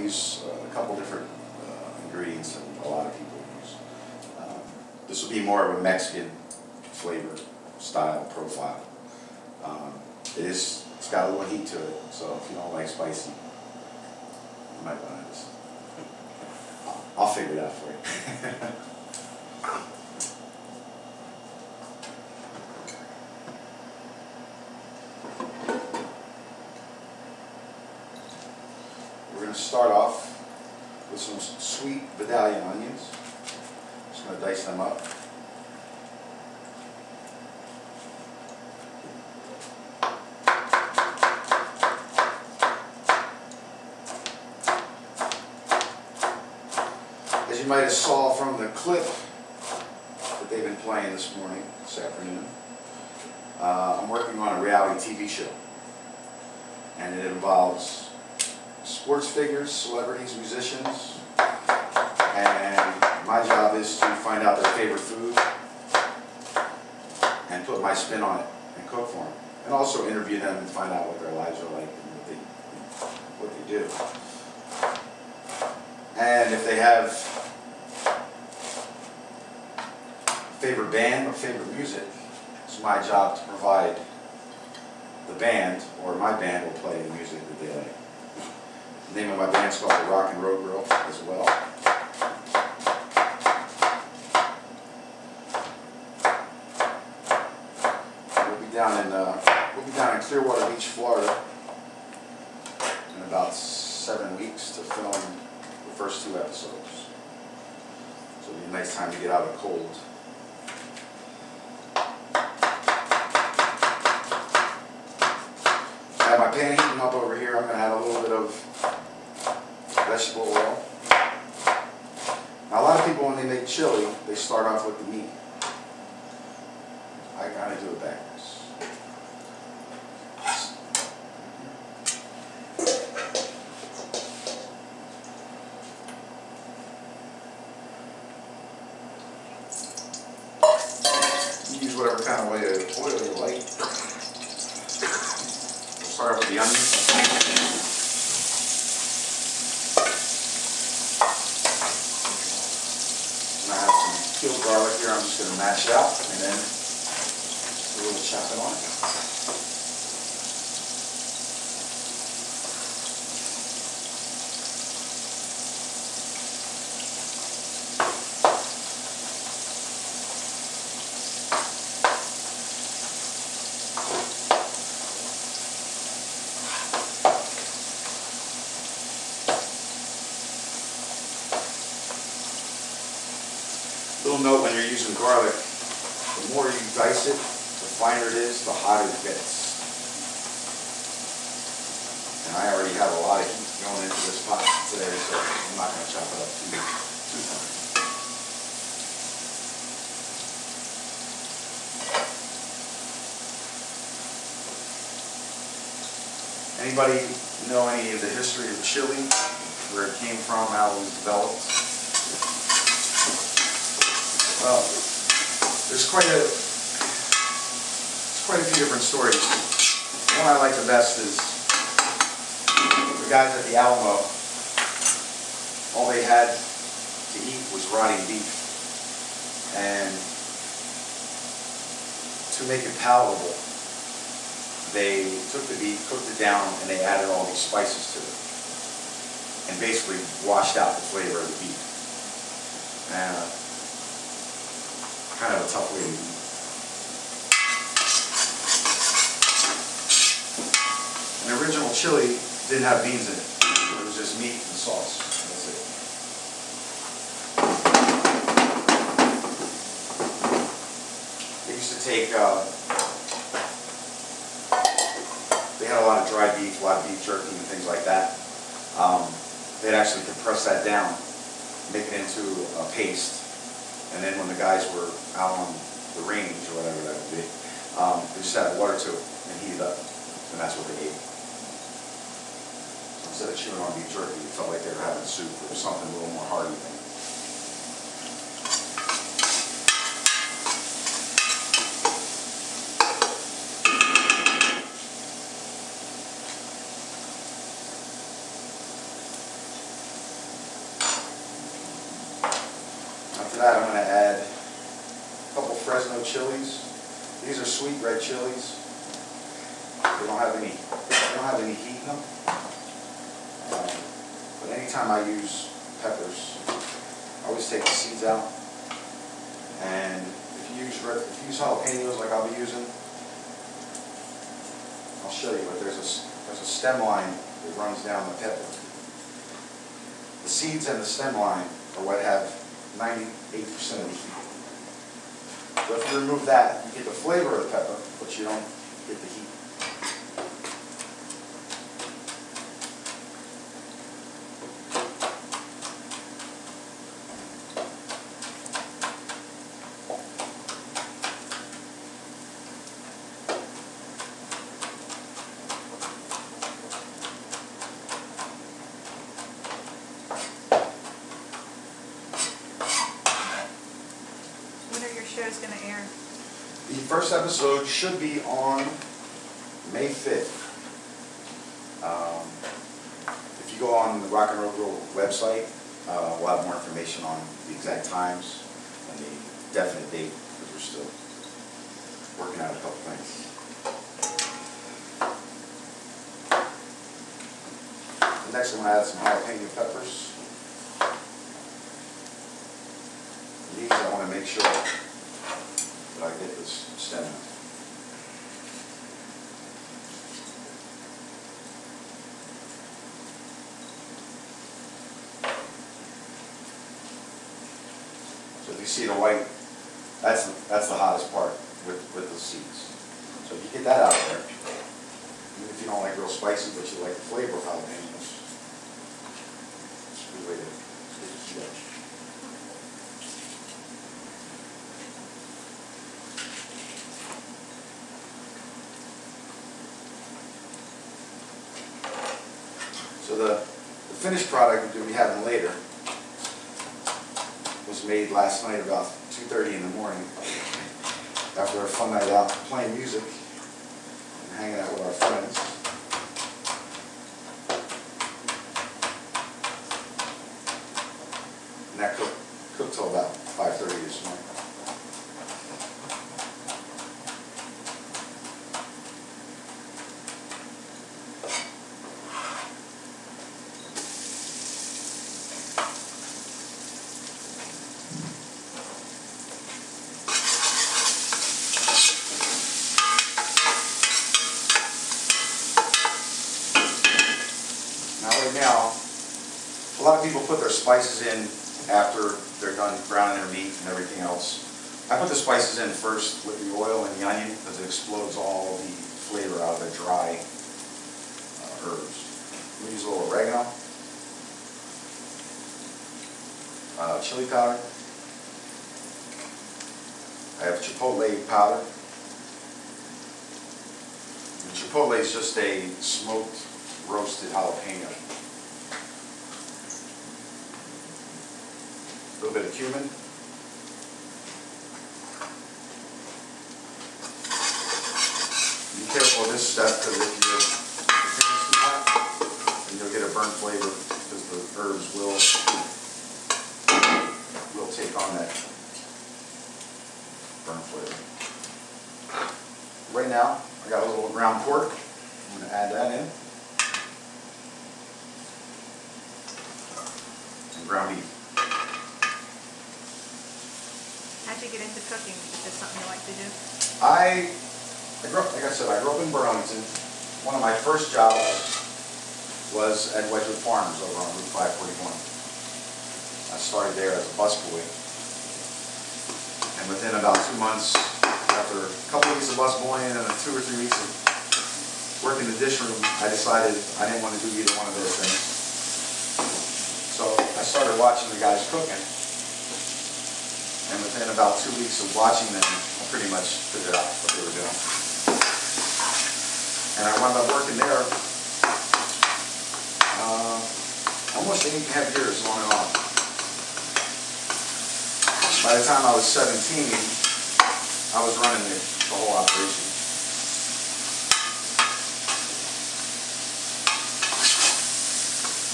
use a couple different ingredients that a lot of people use. This will be more of a Mexican flavor, style, profile. It's got a little heat to it, so if you don't like spicy, you might want to just, I'll figure it out for you. We're going to start off with some sweet Vidalia onions. Just going to dice them up. As you might have saw from the clip that they've been playing this afternoon, I'm working on a reality TV show, and it involves sports figures, celebrities, musicians, and my job is to find out their favorite food and put my spin on it and cook for them, and also interview them and find out what their lives are like and what they do. And if they have favorite band or favorite music, it's my job to provide the band, or my band will play the music that they like. The name of my band is called the Rockin Grill as well. We'll be down in Clearwater Beach, Florida, in about 7 weeks to film the first 2 episodes. So it'll be a nice time to get out of the cold. I have my pan heating up over here. I'm going to add a little bit of vegetable oil. Now, a lot of people, when they make chili, they start off with the meat. I kind of do it backwards. Use whatever kind of oil you like. We'll start off with the onions. I have some peeled garlic here. I'm just going to mash it out and then do a little chopping on it. Little note, when you're using garlic, the more you dice it, the finer it is, the hotter it gets. And I already have a lot of heat going into this pot today, so I'm not going to chop it up too fine. Anybody know any of the history of chili, where it came from, how it was developed? Well, there's quite a few different stories. The one I like the best is the guys at the Alamo. All they had to eat was rotting beef, and to make it palatable, they took the beef, cooked it down, and they added all these spices to it, and basically washed out the flavor of the beef. And kind of a tough way to eat. An original chili didn't have beans in it. It was just meat and sauce. That's it. They used to take, they had a lot of dry beef, a lot of beef jerky and things like that. They'd actually compress that down, make it into a paste. And then when the guys were out on the range, or whatever that would be, they just added water to it and heat it up. And that's what they ate. So instead of chewing on beef jerky, it felt like they were having soup or something a little more hearty than it. To that, I'm going to add a couple Fresno chilies. These are sweet red chilies. They don't have any heat in them. But anytime I use peppers, I always take the seeds out. And if you use jalapenos like I'll be using, I'll show you. But there's a stem line that runs down the pepper. The seeds and the stem line are what have 98% of the heat. So if you remove that, you get the flavor of the pepper, but you don't get the heat. Show's going to air? The first episode should be on May 5th. If you go on the Rock and Roll Grill website, we'll have more information on the exact times and the definite date, because we're still working out a couple things. Next, I'm going to add some jalapeno peppers. These I want to make sure that I get this stem out. So if you see the white, that's the hottest part with the seeds. So if you get that out of there, even if you don't like real spicy, but you like the flavor of jalapenos, it's a good way to get the heat up. So the finished product we're going to be having later was made last night about 2:30 in the morning after a fun night out playing music and hanging out with our friends. And that cooked till about 5:30 this morning. Now, a lot of people put their spices in after they're done browning their meat and everything else. I put the spices in first with the oil and the onion because it explodes all the flavor out of the dry herbs. I'm going to use a little oregano, chili powder. I have chipotle powder. And chipotle is just a smoked roasted jalapeno. A little bit of cumin. Be careful of this step because if you finish too hot, then you'll get a burnt flavor because the herbs will take on that burnt flavor. Right now, I got a little ground pork. I'm going to add that in. And ground beef. How'd you get into cooking? Is this something you like to do? I grew up, like I said, I grew up in Burlington. One of my first jobs was at Wedgewood Farms over on Route 541. I started there as a busboy. And within about 2 months, after a couple weeks of busboying and 2 or 3 weeks of working the dish room, I decided I didn't want to do either one of those things. So I started watching the guys cooking. And within about 2 weeks of watching them, I pretty much figured out what they were doing. And I wound up working there almost 8.5 years on and on. By the time I was 17, I was running the whole operation.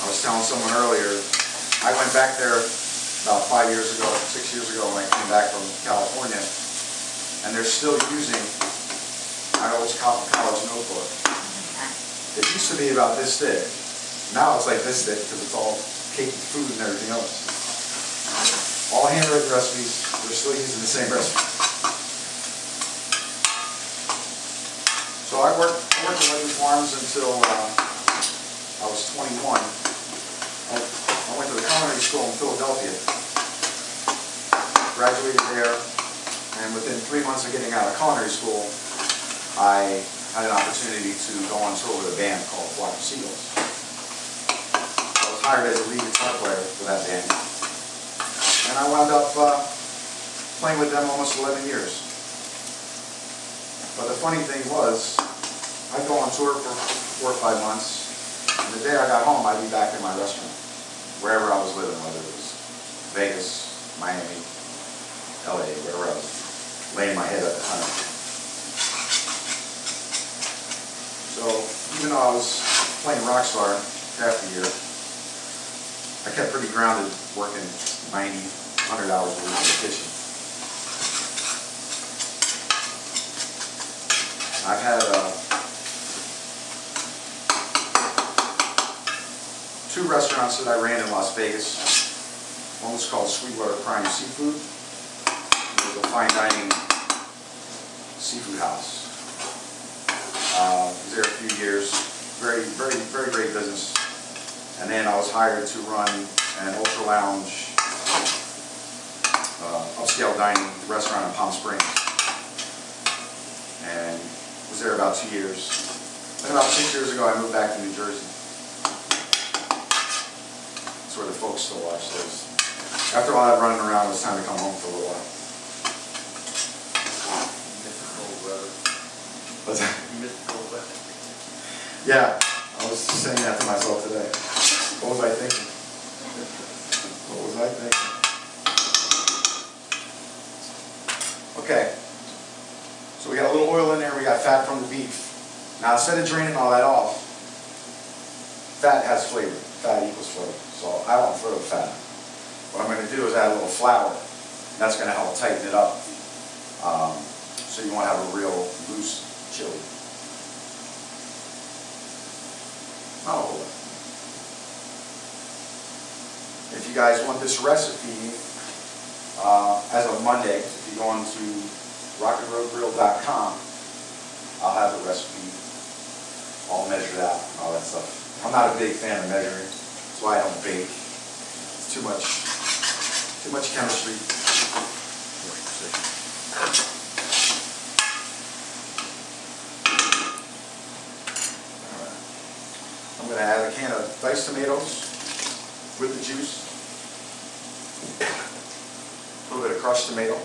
I was telling someone earlier, I went back there about 5 years ago, 6 years ago when I came back from California, and they're still using my old college notebook. It used to be about this thick. Now it's like this thick because it's all caked with food and everything else. All handwritten recipes. We're still using the same recipe. So I worked at Living Farms until I was 21. I went to the culinary school in Philadelphia. Graduated there, and within 3 months of getting out of culinary school, I had an opportunity to go on tour with a band called Flock of Seagulls. I was hired as a lead guitar player for that band, and I wound up playing with them almost 11 years. But the funny thing was, I'd go on tour for 4 or 5 months, and the day I got home, I'd be back in my restaurant, wherever I was living, whether it was Vegas, Miami, LA, wherever I was laying my head at the time. So even though I was playing rock star half the year, I kept pretty grounded, working 90, 100 hours a week in the kitchen. I've had 2 restaurants that I ran in Las Vegas. One was called Sweetwater Prime Seafood. It was a fine dining seafood house. I was there a few years. Very great business. And then I was hired to run an ultra lounge, upscale dining restaurant in Palm Springs. And was there about 2 years. Then about 6 years ago, I moved back to New Jersey. That's where the folks still watch those. After all that running around, it was time to come home for a little while. Mythical weather. What's that? Mythical weather. Yeah, I was saying that to myself today. What was I thinking? What was I thinking? Okay. So we got a little oil in there, we got fat from the beef. Now instead of draining all that off, fat has flavor. Fat equals flavor. So I don't throw the fat. What I'm going to do is add a little flour. That's going to help tighten it up. So you want to have a real loose chili. Not a whole lot. If you guys want this recipe, as of Monday, if you go on to rockinroadgrill.com, I'll have the recipe all measured out and all that stuff. I'm not a big fan of measuring. That's why I don't bake. It's too much chemistry. Alright. I'm going to add a can of diced tomatoes with the juice. A little bit of crushed tomato.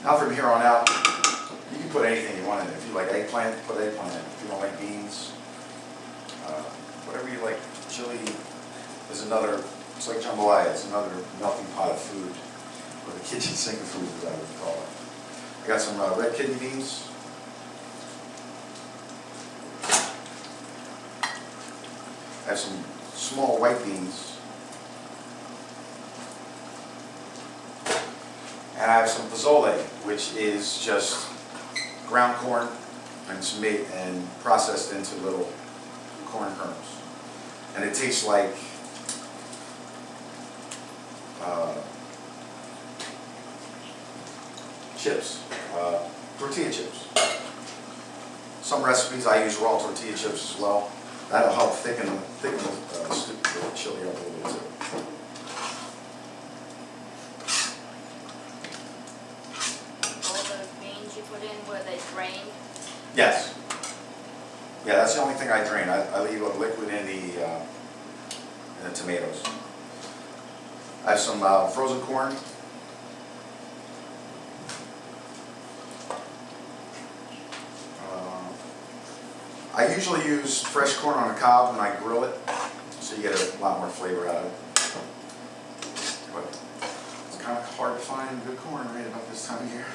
Now from here on out, you can put anything you want in it. If you like eggplant, put eggplant in it. If you don't like beans, whatever you like. Chili is another, it's like jambalaya, it's another melting pot of food, or the kitchen sink of food as I would call it. I got some red kidney beans. I have some small white beans. And I have some pozole, which is just ground corn and it's made and processed into little corn kernels. And it tastes like chips, tortilla chips. Some recipes I use raw tortilla chips as well. That'll help thicken the chili up a little bit too. Put in where they drained? Yes. Yeah, that's the only thing I drain. I leave a liquid in the tomatoes. I have some frozen corn. I usually use fresh corn on the cob when I grill it, so you get a lot more flavor out of it. corner right about this time of year.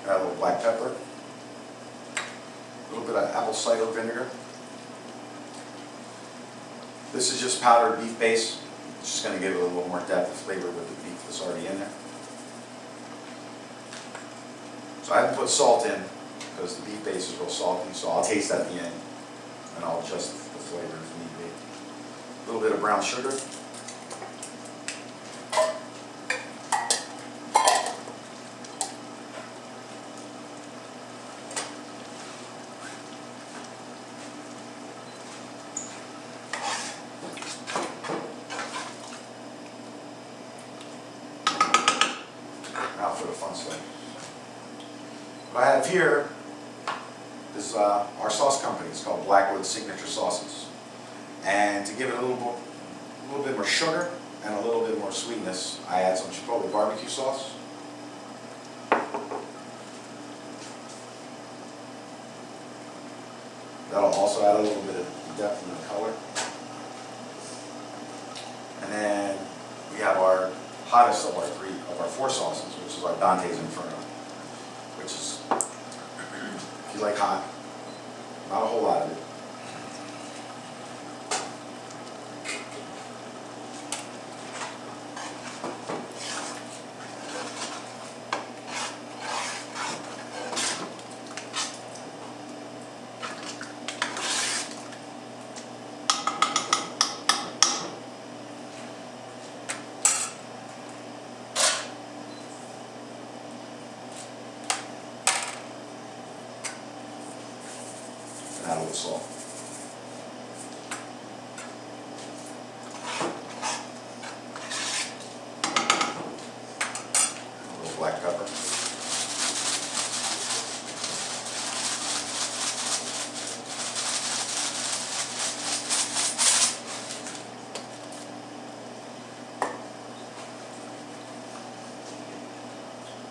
Got a little black pepper, a little bit of apple cider vinegar. This is just powdered beef base. It's just going to give it a little more depth of flavor with the beef that's already in there. So I haven't put salt in because the beef base is real salty, so I'll taste at the end and I'll adjust the flavor if need be. A little bit of brown sugar. Now for the fun stuff. What I have here is our sauce company. It's called Blackwood Signature Sauces. And to give it a little bit more sugar and a little bit more sweetness, I add some Chipotle barbecue sauce. That'll also add a little bit of depth in the color. And then we have our hottest of our four sauces, which is our Dante's Inferno, which is, if you like hot, not a whole lot of it. Add a little salt. A little black pepper.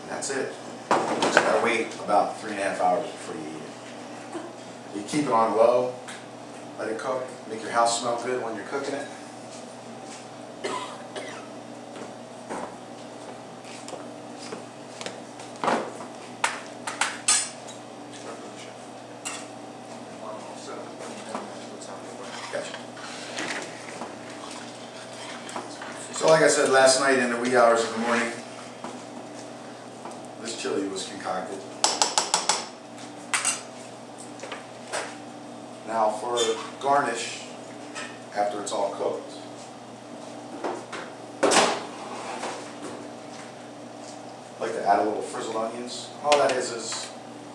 And that's it. Just gotta wait about 3.5 hours before you eat it. You keep it on low, let it cook, make your house smell good when you're cooking it. Gotcha. So like I said last night in the wee hours of the morning, this chili was concocted. Now for garnish, after it's all cooked, I like to add a little frizzled onions. All that is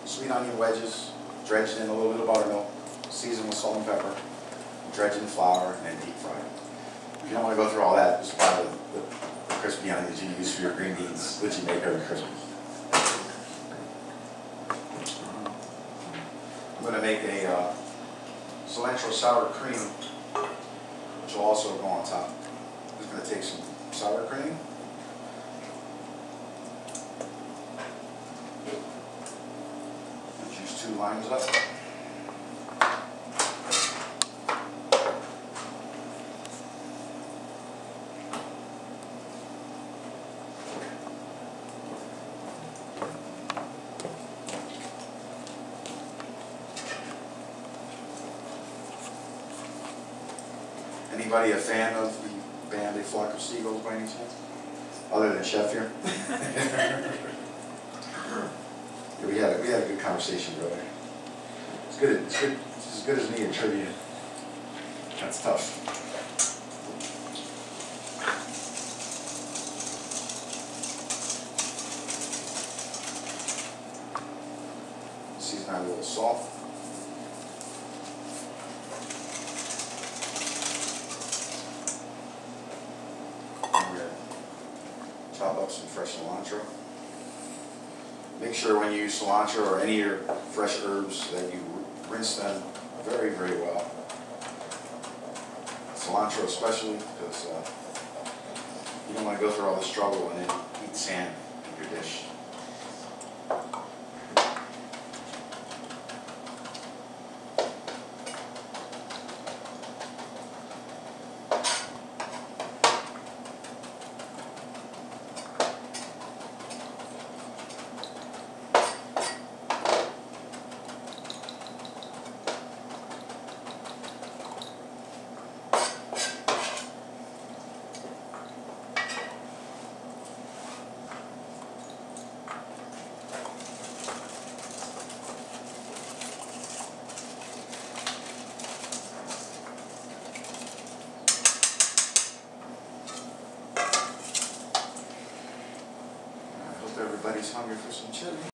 sweet onion wedges, dredged in a little bit of buttermilk, seasoned with salt and pepper, dredged in flour, and then deep fried. If you don't want to go through all that, just buy the crispy onions you use for your green beans that you make every Christmas. I'm going to make a cilantro sour cream, which will also go on top. I'm just going to take some sour cream, juice 2 limes up, Anybody a fan of the band A Flock of Seagulls by any chance? Other than Chef here? Yeah, we had a good conversation earlier. It's as good as me in trivia. That's tough. Season out a little salt. Chop up some fresh cilantro. Make sure when you use cilantro or any of your fresh herbs that you rinse them very, very well. Cilantro especially, because you don't want to go through all this trouble and then eat sand in your dish.